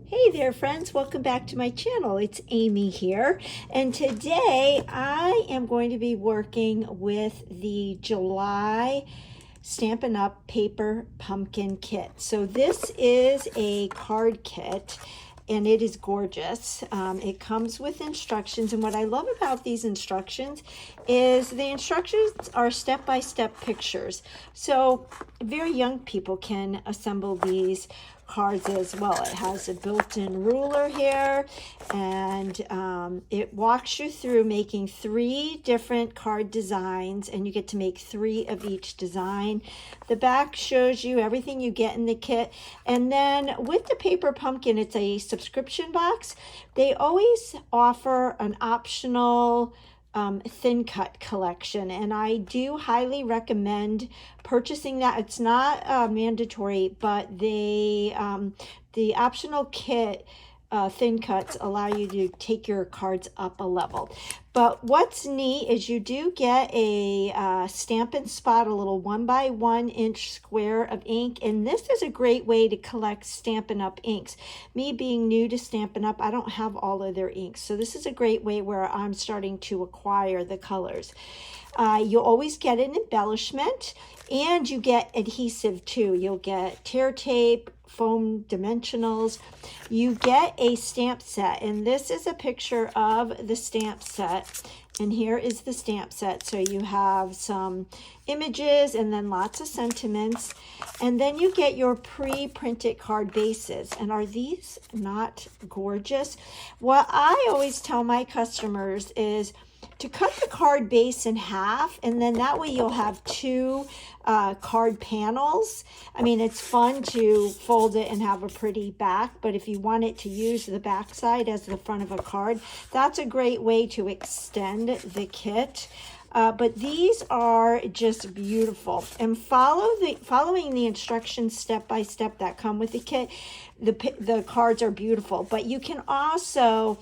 Hey there friends, welcome back to my channel. It's Amy here, and today I am going to be working with the July Stampin' Up! Paper Pumpkin Kit. So this is a card kit and it is gorgeous. It comes with instructions, and what I love about these instructions is the instructions are step-by-step pictures. So very young people can assemble these cards as well. It has a built-in ruler here, and it walks you through making 3 different card designs, and you get to make 3 of each design. The back shows you everything you get in the kit, and then with the paper pumpkin, it's a subscription box. They always offer an optional thin cut collection, and I do highly recommend purchasing that. It's not mandatory, but the optional kit thin cuts allow you to take your cards up a level. But what's neat is you do get a Stampin' Spot, a little 1x1 inch square of ink, and this is a great way to collect Stampin' Up! Inks. Me being new to Stampin' Up!, I don't have all of their inks, so this is a great way where I'm starting to acquire the colors. You'll always get an embellishment, and you get adhesive too. You'll get tear tape, foam dimensionals. You get a stamp set, and this is a picture of the stamp set, and here is the stamp set. So you have some images and then lots of sentiments, and then you get your pre-printed card bases. And are these not gorgeous? What I always tell my customers is to cut the card base in half, and then that way you'll have 2 card panels. I mean, it's fun to fold it and have a pretty back, but if you want it to use the back side as the front of a card, that's a great way to extend the kit. But these are just beautiful, and following the instructions step by step that come with the kit, the cards are beautiful. But you can also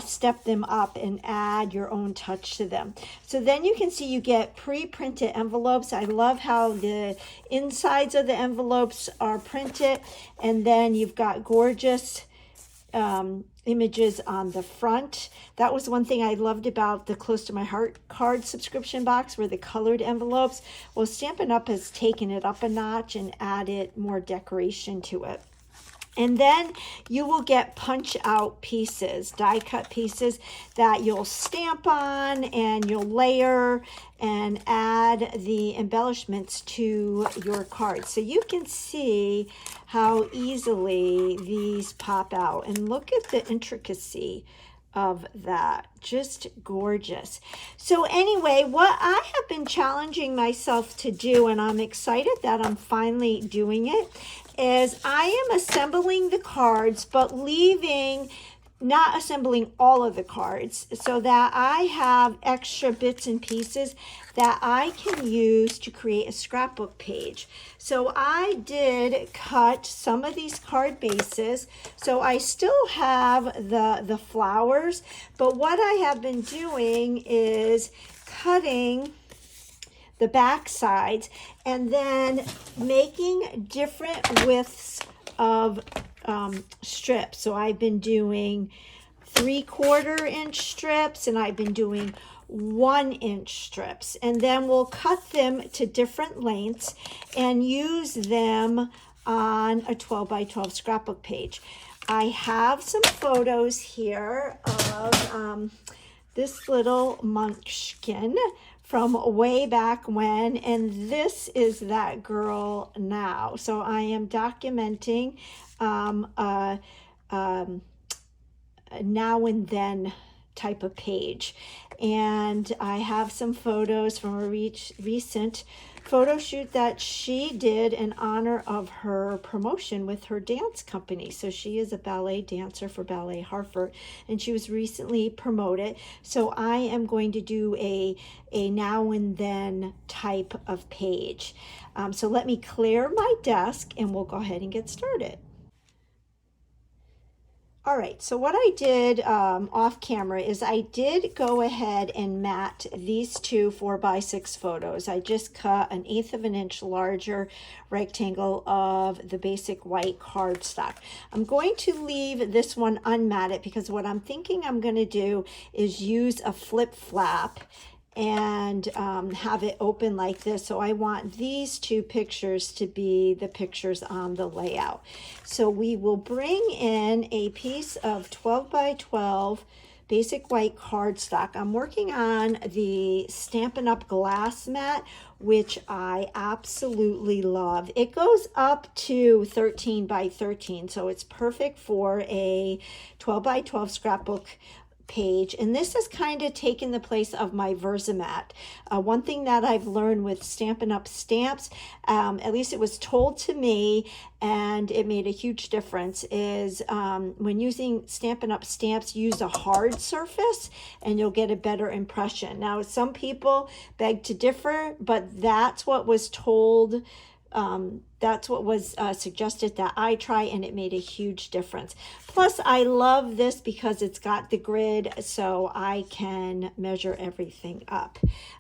step them up and add your own touch to them. So then you can see you get pre-printed envelopes. I love how the insides of the envelopes are printed, and then you've got gorgeous images on the front. That was one thing I loved about the Close to My Heart card subscription box, were the colored envelopes. Well, Stampin' Up! Has taken it up a notch and added more decoration to it. And then you will get punch out pieces, die cut pieces that you'll stamp on, and you'll layer and add the embellishments to your cards. So you can see how easily these pop out, and look at the intricacy of that. Just gorgeous. So anyway, what I have been challenging myself to do, and I'm excited that I'm finally doing it, is I am assembling the cards, but not assembling all of the cards, so that I have extra bits and pieces that I can use to create a scrapbook page. So I did cut some of these card bases, so I still have the flowers, but what I have been doing is cutting the back sides and then making different widths of strips. So I've been doing 3/4 inch strips, and I've been doing 1 inch strips, and then we'll cut them to different lengths and use them on a 12 by 12 scrapbook page. I have some photos here of this little munchkin from way back when, and this is that girl now. So I am documenting a now and then type of page, and I have some photos from a recent photo shoot that she did in honor of her promotion with her dance company. So she is a ballet dancer for Ballet Hartford, and she was recently promoted. So I am going to do a now and then type of page. So let me clear my desk and we'll go ahead and get started. All right, so what I did off camera is I did go ahead and mat these two 4x6 photos. I just cut an 1/8 of an inch larger rectangle of the basic white cardstock. I'm going to leave this one unmatted because what I'm thinking I'm going to do is use a flip flap and have it open like this. So I want these two pictures to be the pictures on the layout. So we will bring in a piece of 12 by 12 basic white cardstock. I'm working on the Stampin' Up! Glass mat, which I absolutely love. It goes up to 13 by 13, so it's perfect for a 12 by 12 scrapbook page, and this has kind of taken the place of my Versamat. One thing that I've learned with Stampin' Up! Stamps, at least it was told to me, and it made a huge difference, is when using Stampin' Up! Stamps, use a hard surface and you'll get a better impression. Now, some people beg to differ, but that's what was told. That's what was suggested that I try, and it made a huge difference. Plus, I love this because it's got the grid, so I can measure everything up.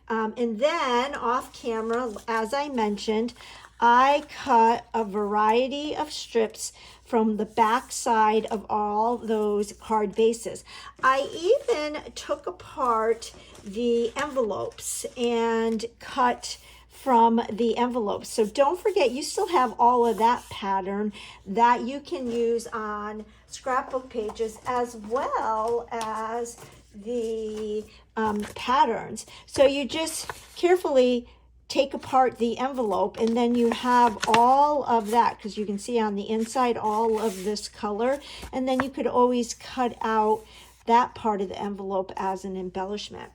And then off camera, as I mentioned, I cut a variety of strips from the back side of all those card bases. I even took apart the envelopes and cut from the envelopes. So don't forget, you still have all of that pattern that you can use on scrapbook pages as well as the patterns. So you just carefully take apart the envelope, and then you have all of that, because you can see on the inside all of this color, and then you could always cut out that part of the envelope as an embellishment.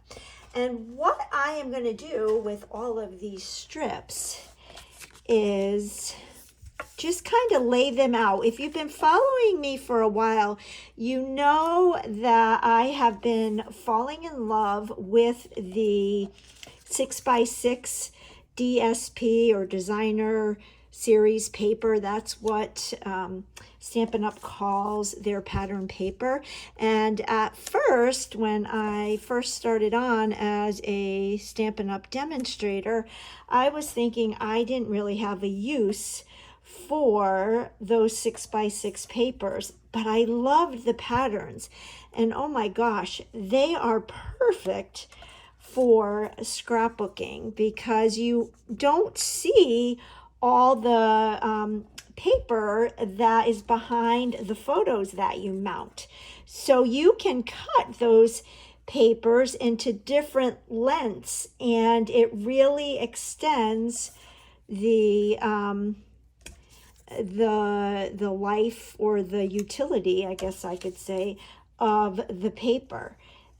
And what I am going to do with all of these strips is just kind of lay them out. If you've been following me for a while, you know that I have been falling in love with the 6x6 DSP or designer series paper. That's what Stampin' Up! Calls their pattern paper. And at first, when I first started on as a Stampin' Up! Demonstrator, I was thinking I didn't really have a use for those 6x6 papers, but I loved the patterns. And oh my gosh, they are perfect for scrapbooking because you don't see all the paper that is behind the photos that you mount. So you can cut those papers into different lengths, and it really extends the life or the utility, I guess I could say, of the paper.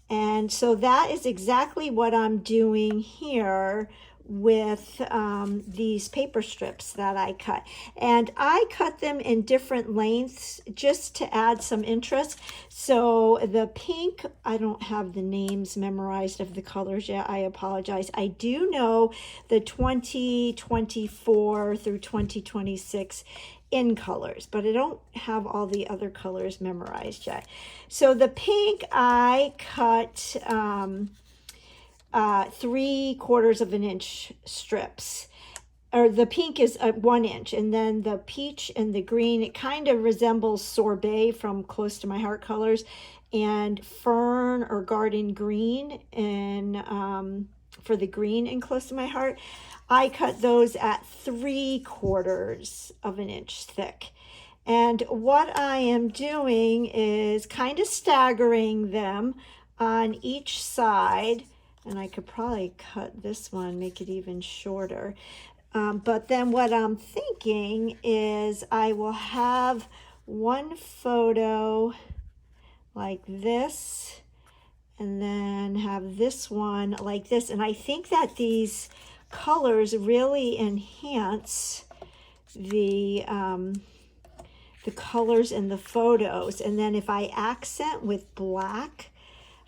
And so that is exactly what I'm doing here with these paper strips that I cut. And I cut them in different lengths just to add some interest. So the pink, I don't have the names memorized of the colors yet. I apologize. I do know the 2024 through 2026 in colors, but I don't have all the other colors memorized yet. So the pink, I cut 3/4 of an inch strips, or the pink is 1 inch, and then the peach and the green, it kind of resembles sorbet from Close to My Heart colors, and fern or garden green, and for the green in Close to My Heart, I cut those at 3/4 of an inch thick. And what I am doing is kind of staggering them on each side. And I could probably cut this one, make it even shorter. But then what I'm thinking is I will have one photo like this, and then have this one like this. And I think that these colors really enhance the colors in the photos. And then if I accent with black,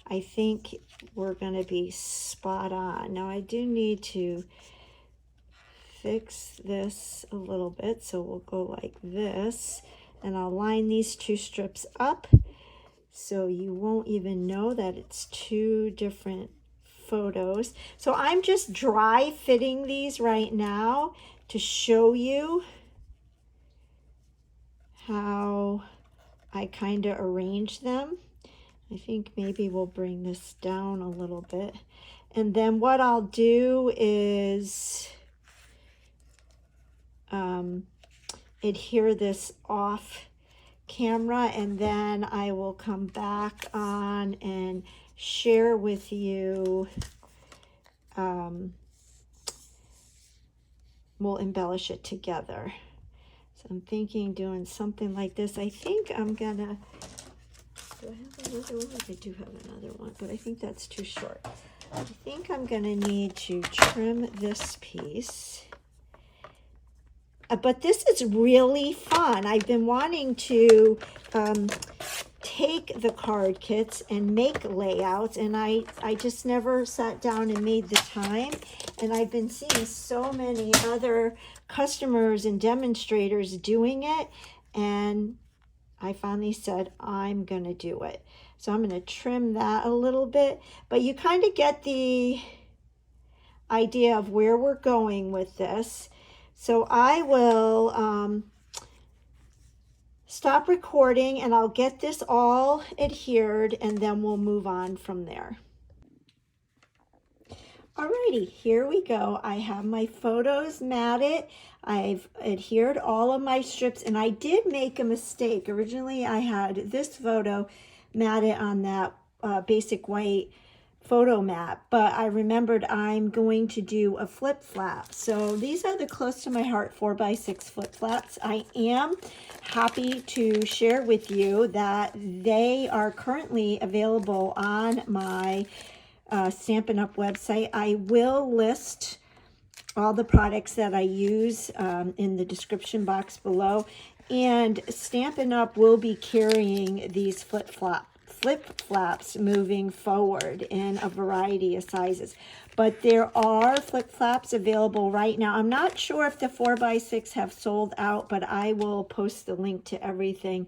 I think we're going to be spot on. Now I do need to fix this a little bit, so we'll go like this, and I'll line these two strips up, so you won't even know that it's two different photos. So I'm just dry fitting these right now to show you how I kind of arrange them. I think maybe we'll bring this down a little bit. And then what I'll do is adhere this off camera, and then I will come back on and share with you. We'll embellish it together. So I'm thinking doing something like this. I think I'm gonna, do I have another one? I do have another one, but I think that's too short. I think I'm gonna need to trim this piece. But this is really fun. I've been wanting to take the card kits and make layouts, and I just never sat down and made the time. And I've been seeing so many other customers and demonstrators doing it, and I finally said, I'm gonna do it. So I'm gonna trim that a little bit, but you kind of get the idea of where we're going with this. So I will stop recording and I'll get this all adhered, and then we'll move on from there. Alrighty, here we go. I have my photos matted. I've adhered all of my strips, and I did make a mistake. Originally I had this photo matted on that basic white photo mat, but I remembered I'm going to do a flip flap. So these are the close to my heart 4x6 flip flaps. I am happy to share with you that they are currently available on my Stampin' Up! Website. I will list all the products that I use in the description box below, and Stampin' Up! Will be carrying these flip flaps moving forward in a variety of sizes. But there are flip flaps available right now. I'm not sure if the 4x6 have sold out, but I will post the link to everything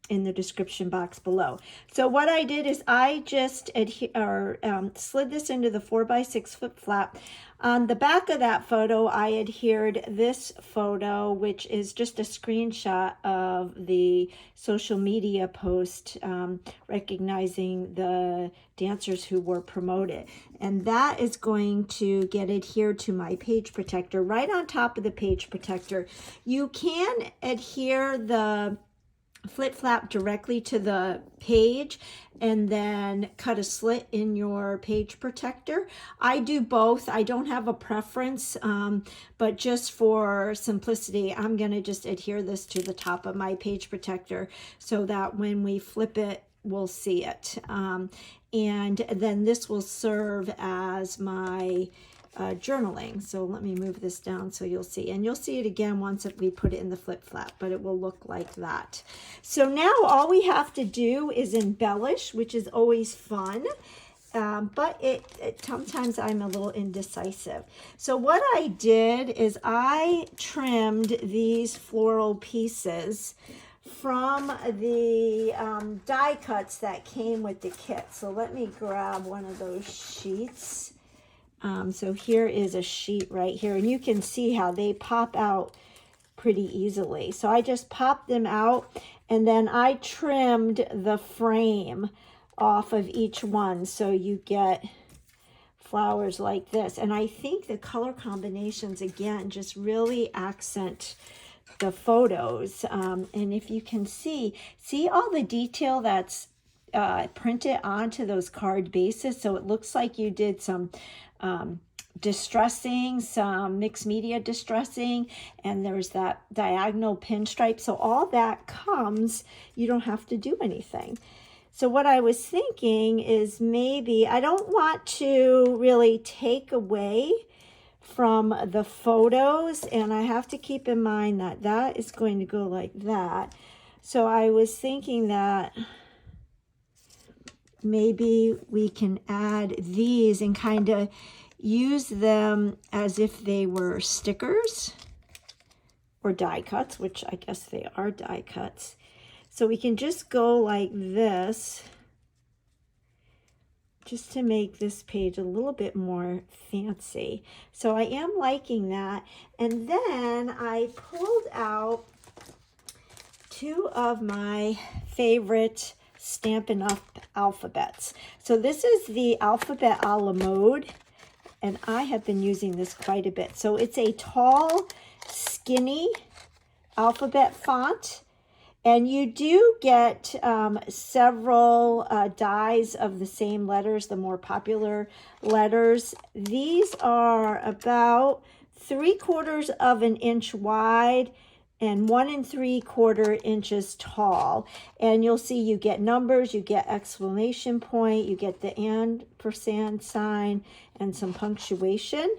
in the description box below. So what I did is I just slid this into the 4x6 flip flap. On the back of that photo, I adhered this photo, which is just a screenshot of the social media post recognizing the dancers who were promoted. And that is going to get adhered to my page protector right on top of the page protector. You can adhere the flip flap directly to the page and then cut a slit in your page protector. I do both. I don't have a preference, but just for simplicity, I'm going to just adhere this to the top of my page protector so that when we flip it, we'll see it. And then this will serve as my journaling. So let me move this down so you'll see, and you'll see it again once we put it in the flip flap, but it will look like that. So now all we have to do is embellish, which is always fun, but sometimes I'm a little indecisive. So what I did is I trimmed these floral pieces from the die cuts that came with the kit. So let me grab one of those sheets. So here is a sheet right here, and you can see how they pop out pretty easily. So I just popped them out, and then I trimmed the frame off of each one so you get flowers like this. And I think the color combinations, again, just really accent the photos. And if you can see all the detail that's printed onto those card bases. So it looks like you did some distressing, some mixed media distressing, and there's that diagonal pinstripe. So all that comes, you don't have to do anything. So what I was thinking is maybe I don't want to really take away from the photos, and I have to keep in mind that that is going to go like that. So I was thinking that maybe we can add these and kind of use them as if they were stickers or die cuts, which I guess they are die cuts. So we can just go like this, just to make this page a little bit more fancy. So I am liking that. And then I pulled out two of my favorite Stampin' Up! Alphabets. So this is the Alphabet a la mode, and I have been using this quite a bit. So it's a tall, skinny alphabet font, and you do get several dies of the same letters, the more popular letters. These are about 3/4 of an inch wide and 1 3/4 inches tall. And you'll see you get numbers, you get exclamation point, you get the ampersand sign, and some punctuation.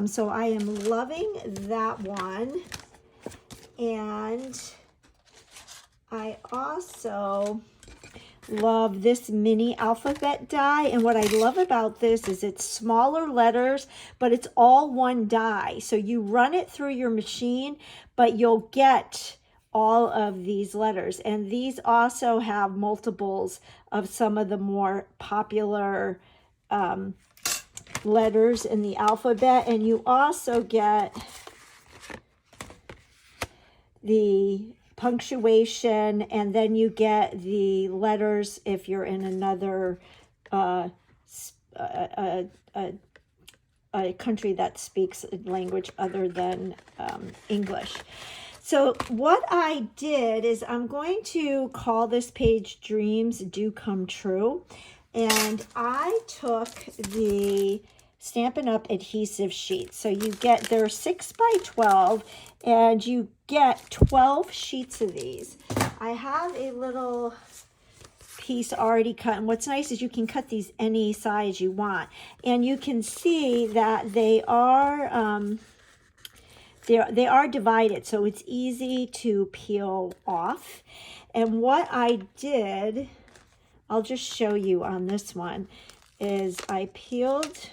So I am loving that one. And I also love this mini alphabet die, and what I love about this is it's smaller letters, but it's all one die. So you run it through your machine, but you'll get all of these letters. And these also have multiples of some of the more popular letters in the alphabet, and you also get the punctuation, and then you get the letters if you're in another a country that speaks a language other than English. So what I did is I'm going to call this page Dreams Do Come True, and I took the Stampin' Up! Adhesive sheets. So you get, they're 6 by 12, and you get 12 sheets of these. I have a little piece already cut, and what's nice is you can cut these any size you want, and you can see that they are divided, so it's easy to peel off. And what I did, I'll just show you on this one, is I peeled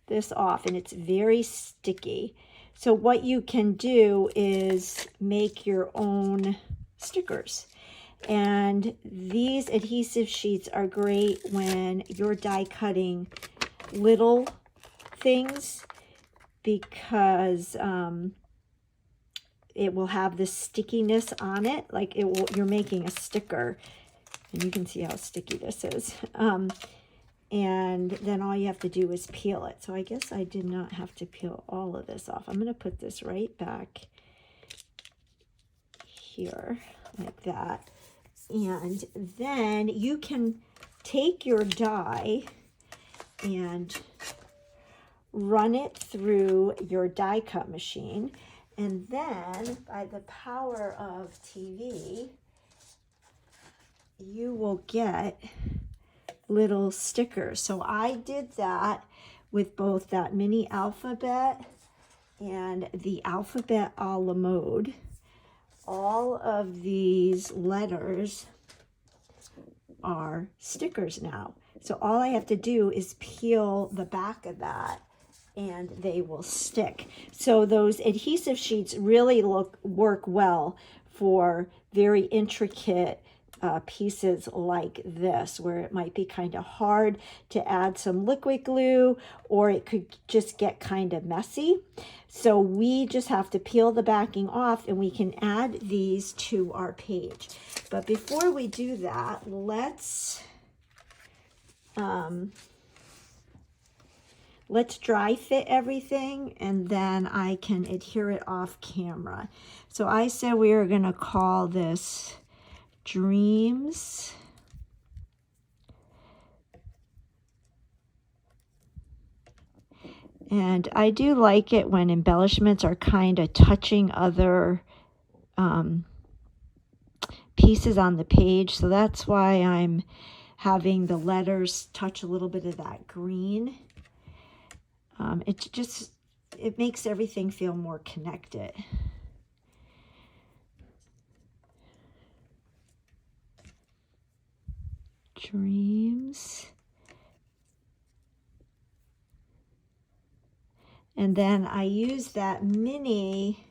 this off, and it's very sticky. So what you can do is make your own stickers. And these adhesive sheets are great when you're die cutting little things, because it will have the stickiness on it, like it will, you're making a sticker, and you can see how sticky this is. And then all you have to do is peel it. So I guess I did not have to peel all of this off. I'm going to put this right back here like that. And then you can take your die and run it through your die cut machine. And then by the power of TV, you will get little stickers. So I did that with both that mini alphabet and the Alphabet a la mode. All of these letters are stickers now. So all I have to do is peel the back of that, and they will stick. So those adhesive sheets really work well for very intricate pieces like this, where it might be kind of hard to add some liquid glue, or it could just get kind of messy. So we just have to peel the backing off, and we can add these to our page. But before we do that, let's dry fit everything, and then I can adhere it off camera. So I said we were going to call this Dreams And I do like it when embellishments are kind of touching other pieces on the page. So that's why I'm having the letters touch a little bit of that green. It makes everything feel more connected. Dreams. And then I use that mini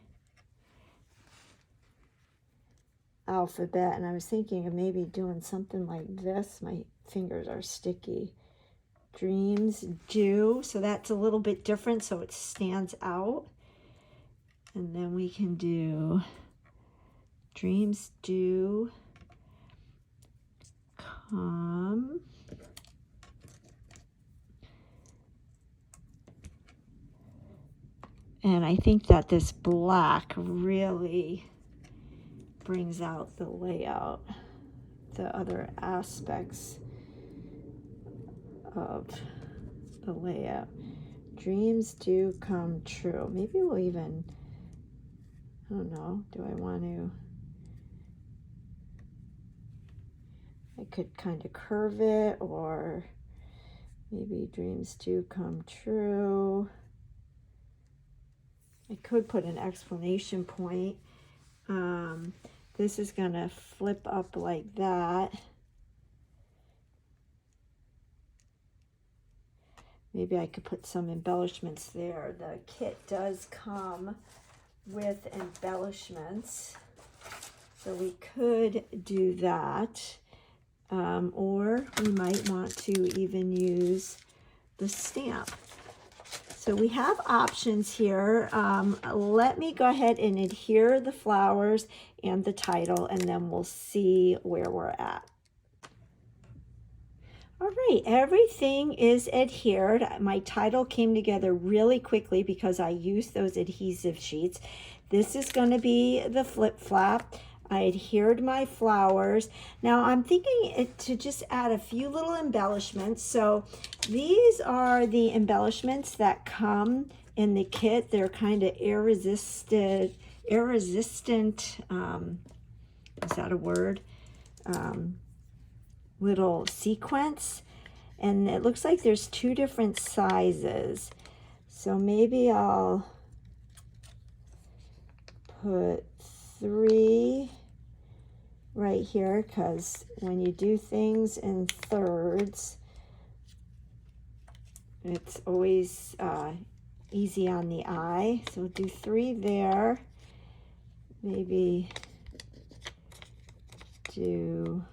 alphabet, and I was thinking of maybe doing something like this. My fingers are sticky. Dreams do, so that's a little bit different, so it stands out. And then we can do dreams do come. And I think that this black really brings out the layout, the other aspects of the layout. Dreams do come true. Maybe we'll even, I don't know, do I want to, I could kind of curve it, or maybe dreams do come true. I could put an exclamation point. This is going to flip up like that. Maybe I could put some embellishments there. The kit does come with embellishments, so we could do that. Or we might want to even use the stamp. So we have options here. Let me go ahead and adhere the flowers and the title, and then we'll see where we're at. All right, everything is adhered. My title came together really quickly because I used those adhesive sheets. This is going to be the flip flap. I adhered my flowers. Now I'm thinking to just add a few little embellishments. So these are the embellishments that come in the kit. They're kind of air resistant, is that a word? Little sequence. And it looks like there's 2 different sizes. So maybe I'll put 3 right here, because when you do things in thirds, it's always easy on the eye. So we'll do 3 there. Maybe do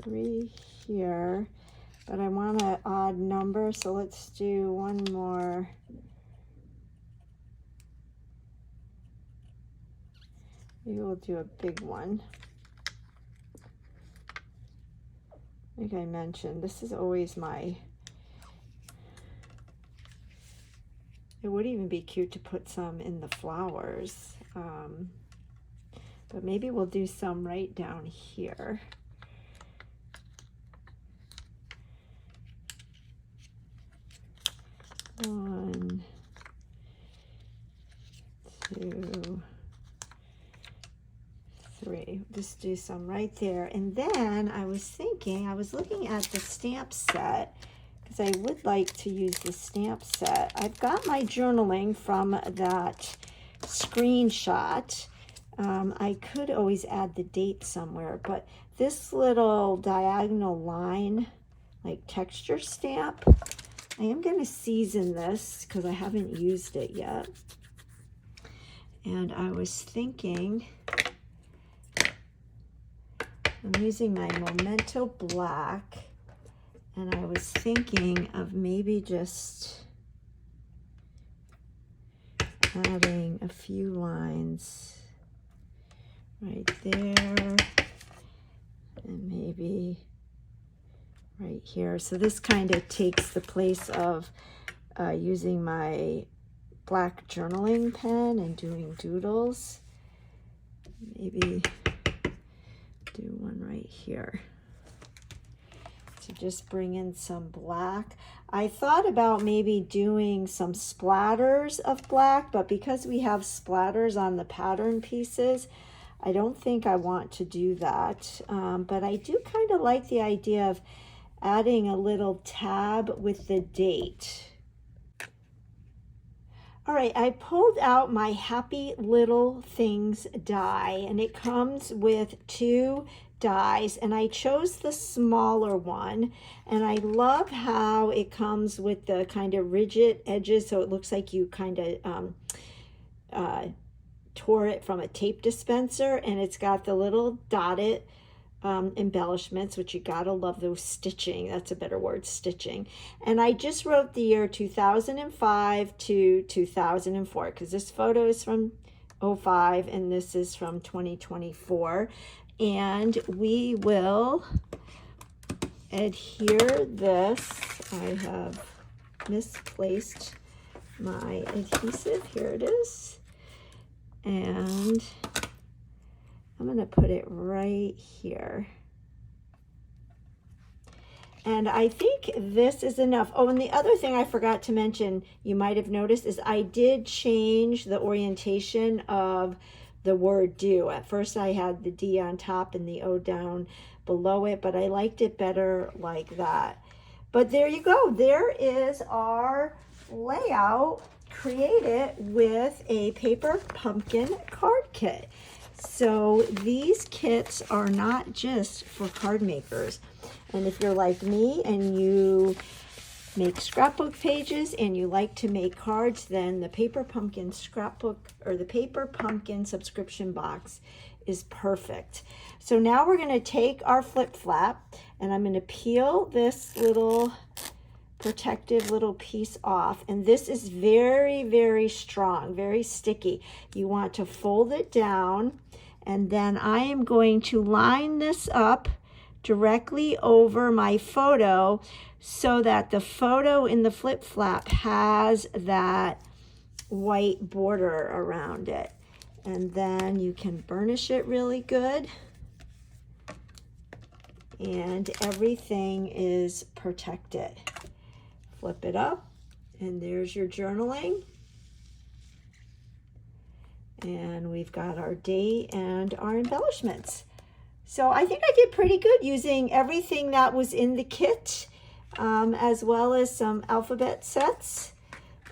three here, but I want an odd number, so let's do 1 more. Maybe we'll do a big one. Like I mentioned, this is always my, it would even be cute to put some in the flowers, but maybe we'll do some right down here. One, 2, 3. Just do some right there. And then I was thinking, I was looking at the stamp set, because I would like to use the stamp set. I've got my journaling from that screenshot. I could always add the date somewhere, but this little diagonal line, like texture stamp, I am going to season this because I haven't used it yet. And I was thinking, I'm using my Memento Black, and I was thinking of maybe just adding a few lines right there, and maybe right here. So this kind of takes the place of using my black journaling pen and doing doodles. Maybe do one right here to just bring in some black. I thought about maybe doing some splatters of black, but because we have splatters on the pattern pieces, I don't think I want to do that. But I do kind of like the idea of adding a little tab with the date. All right, I pulled out my Happy Little Things die, and it comes with 2 dies, and I chose the smaller one, and I love how it comes with the kind of rigid edges, so it looks like you kind of tore it from a tape dispenser, and it's got the little dotted embellishments, which you gotta love those stitching. That's a better word, stitching. And I just wrote the year 2005 to 2004, because this photo is from 05 and this is from 2024. And we will adhere this. I have misplaced my adhesive. Here it is. And I'm going to put it right here. And I think this is enough. Oh, and the other thing I forgot to mention, you might have noticed, is I did change the orientation of the word do. At first I had the D on top and the O down below it, but I liked it better like that. But there you go. There is our layout created with a paper pumpkin card kit. So these kits are not just for card makers. And if you're like me and you make scrapbook pages and you like to make cards, then the Paper Pumpkin scrapbook or the Paper Pumpkin subscription box is perfect. So now we're going to take our flip flap and I'm going to peel this little protective little piece off, and this is very, very strong, very sticky. You want to fold it down, and then I am going to line this up directly over my photo so that the photo in the flip flap has that white border around it. And then you can burnish it really good, and everything is protected. Flip it up, and there's your journaling. And we've got our date and our embellishments. So I think I did pretty good using everything that was in the kit, as well as some alphabet sets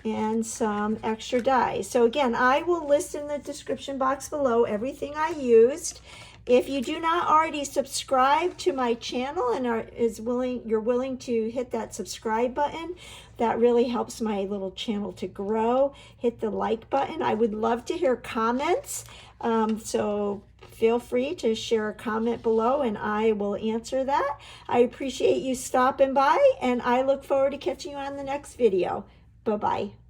and some extra dies. So again, I will list in the description box below everything I used. If you do not already subscribe to my channel and you're willing to hit that subscribe button, that really helps my little channel to grow. Hit the like button. I would love to hear comments. So feel free to share a comment below and I will answer that. I appreciate you stopping by, and I look forward to catching you on the next video. Bye-bye.